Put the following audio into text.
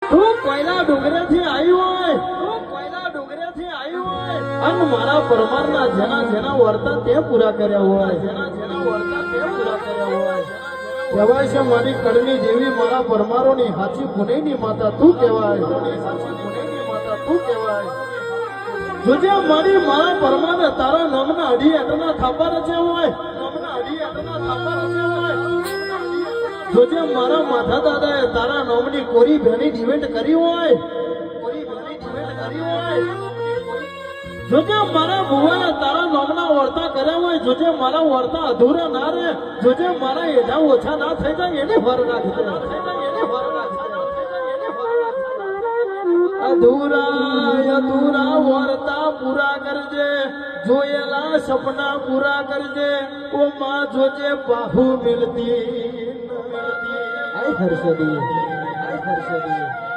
તું કોયલા ડુંગરેથી આવ્યું હોય, તું કોયલા ડુંગરેથી આવ્યું હોય અને મારા પરમારના જેના જેના વર્તા તે પૂરા કર્યા હોય, જેના જેના વર્તા તે પૂરા કર્યા હોય. કહેવાય છે મારી કડવી દેવી મારા પરમારોની હાચી પુણેની માતા તું કહેવાય, હાચી પુણેની માતા તું કહેવાય. જોજે મારી મારા પરમાને તારા નામના અઢી આટના થાપા રચ્યા હોય, નામના અઢી આટના થાપા રચ્યા હોય. જોજે મારા માથા દાદાએ તારા નામની કોરી ભેણી ડિવેન્ટ કરી હોય, કોરી ભેણી ડિવેન્ટ કરી હોય. જોજે મારા ભુવાએ તારા નામના વર્તા કર્યા હોય, જોજે મારા વર્તા અધૂરા ના રહે, જોજે મારા એડા ઓછા ના થઈ જાય એને ભર રાખજે, અધૂરા વર્તા પૂરા કરજે, જોયેલા સપના પૂરા કરજે. ઓ માં જોજે બાહુ મિલતી આય હર્ષદી, આય હર્ષદી.